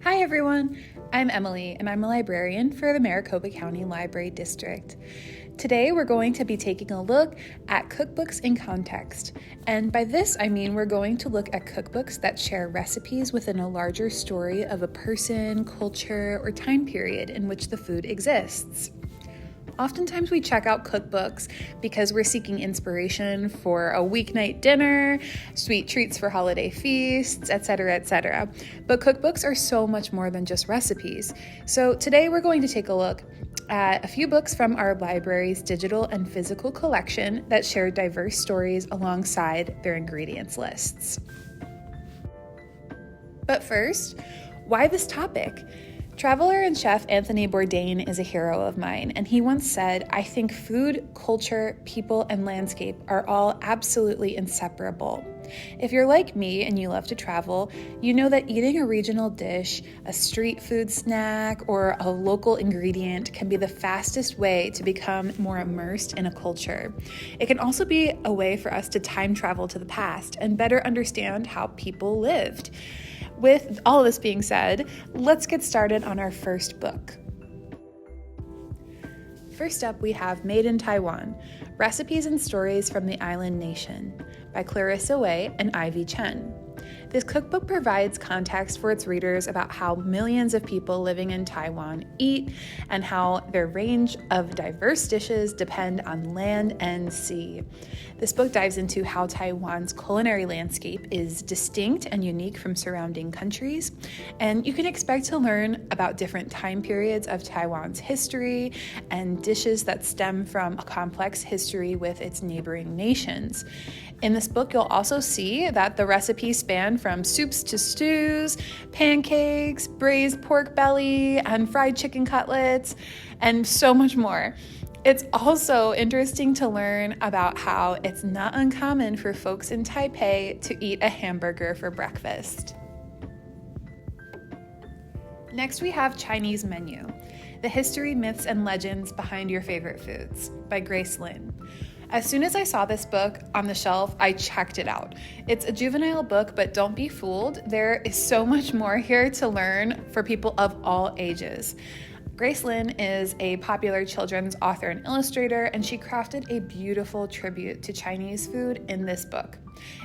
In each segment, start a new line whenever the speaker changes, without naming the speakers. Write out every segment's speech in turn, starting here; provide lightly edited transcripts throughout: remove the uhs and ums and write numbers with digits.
Hi everyone, I'm Emily and I'm a librarian for the Maricopa County Library District. Today we're going to be taking a look at cookbooks in context, and by this I mean we're going to look at cookbooks that share recipes within a larger story of a person, culture, or time period in which the food exists. Oftentimes we check out cookbooks because we're seeking inspiration for a weeknight dinner, sweet treats for holiday feasts, etc., etc. But cookbooks are so much more than just recipes. So today we're going to take a look at a few books from our library's digital and physical collection that share diverse stories alongside their ingredients lists. But first, why this topic? Traveler and chef Anthony Bourdain is a hero of mine, and he once said, "I think food, culture, people, and landscape are all absolutely inseparable." If you're like me and you love to travel, you know that eating a regional dish, a street food snack, or a local ingredient can be the fastest way to become more immersed in a culture. It can also be a way for us to time travel to the past and better understand how people lived. With all this being said, let's get started on our first book. First up, we have Made in Taiwan, Recipes and Stories from the Island Nation by Clarissa Wei and Ivy Chen. This cookbook provides context for its readers about how millions of people living in Taiwan eat and how their range of diverse dishes depend on land and sea. This book dives into how Taiwan's culinary landscape is distinct and unique from surrounding countries, and you can expect to learn about different time periods of Taiwan's history and dishes that stem from a complex history with its neighboring nations. In this book, you'll also see that the recipes span from soups to stews, pancakes, braised pork belly, and fried chicken cutlets, and so much more. It's also interesting to learn about how it's not uncommon for folks in Taipei to eat a hamburger for breakfast. Next, we have Chinese Menu, The History, Myths, and Legends Behind Your Favorite Foods by Grace Lin. As soon as I saw this book on the shelf, I checked it out. It's a juvenile book, but don't be fooled. There is so much more here to learn for people of all ages. Grace Lin is a popular children's author and illustrator, and she crafted a beautiful tribute to Chinese food in this book.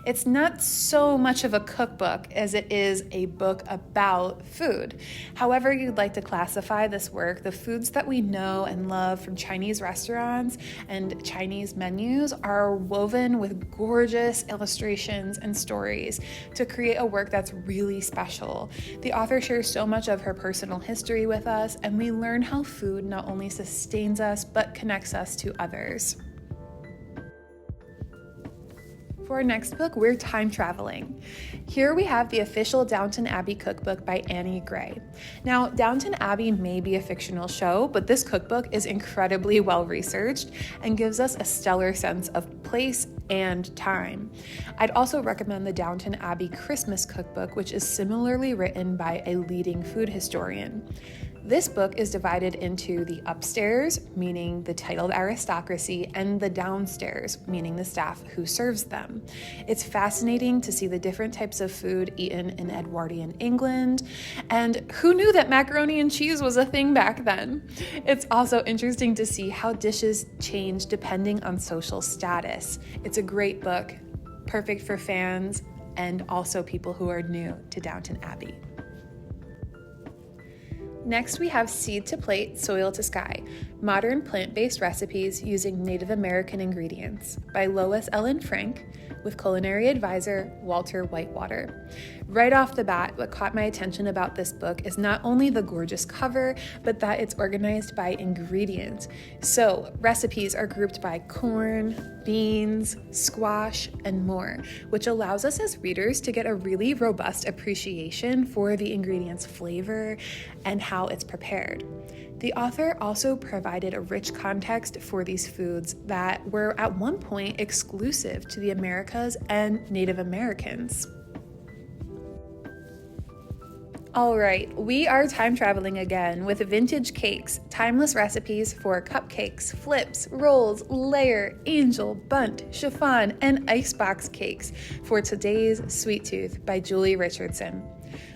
It's not so much of a cookbook as it is a book about food. However you'd like to classify this work, the foods that we know and love from Chinese restaurants and Chinese menus are woven with gorgeous illustrations and stories to create a work that's really special. The author shares so much of her personal history with us, and we learn how food not only sustains us but connects us to others. For our next book, we're time traveling. Here we have the official Downton Abbey cookbook by Annie Gray. Now, Downton Abbey may be a fictional show, but this cookbook is incredibly well researched and gives us a stellar sense of place and time. I'd also recommend the Downton Abbey Christmas cookbook, which is similarly written by a leading food historian. This book is divided into the upstairs, meaning the titled aristocracy, and the downstairs, meaning the staff who serves them. It's fascinating to see the different types of food eaten in Edwardian England, and who knew that macaroni and cheese was a thing back then? It's also interesting to see how dishes change depending on social status. It's a great book, perfect for fans and also people who are new to Downton Abbey. Next, we have Seed to Plate, Soil to Sky, Modern Plant-Based Recipes Using Native American Ingredients by Lois Ellen Frank with culinary advisor Walter Whitewater. Right off the bat, what caught my attention about this book is not only the gorgeous cover, but that it's organized by ingredient. So, recipes are grouped by corn, beans, squash, and more, which allows us as readers to get a really robust appreciation for the ingredient's flavor and how it's prepared. The author also provided a rich context for these foods that were at one point exclusive to the Americas and Native Americans. All right, we are time traveling again with Vintage Cakes, timeless recipes for cupcakes, flips, rolls, layer, angel, bundt, chiffon, and icebox cakes for today's sweet tooth by Julie Richardson.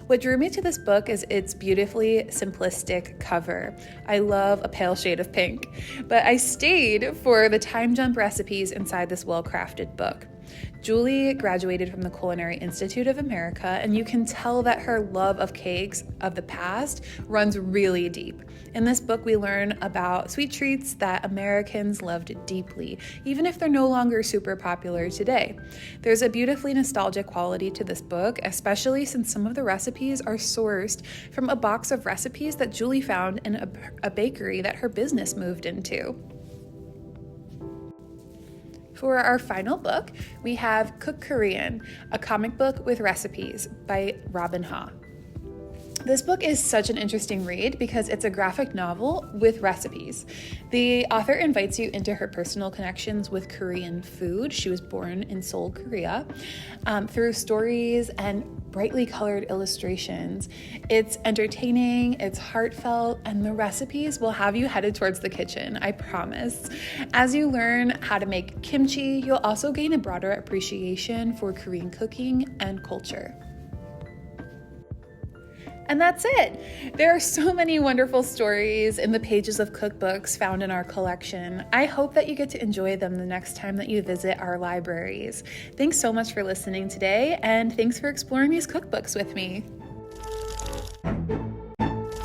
What drew me to this book is its beautifully simplistic cover. I love a pale shade of pink, but I stayed for the time jump recipes inside this well-crafted book. Julie graduated from the Culinary Institute of America, and you can tell that her love of cakes of the past runs really deep. In this book, we learn about sweet treats that Americans loved deeply, even if they're no longer super popular today. There's a beautifully nostalgic quality to this book, especially since some of the recipes are sourced from a box of recipes that Julie found in a bakery that her business moved into. For our final book, we have Cook Korean, a comic book with recipes by Robin Ha. This book is such an interesting read because it's a graphic novel with recipes. The author invites you into her personal connections with Korean food. She was born in Seoul, Korea, through stories and brightly colored illustrations. It's entertaining, it's heartfelt, and the recipes will have you headed towards the kitchen, I promise. As you learn how to make kimchi, you'll also gain a broader appreciation for Korean cooking and culture. And that's it. There are so many wonderful stories in the pages of cookbooks found in our collection. I hope that you get to enjoy them the next time that you visit our libraries. Thanks so much for listening today, and thanks for exploring these cookbooks with me.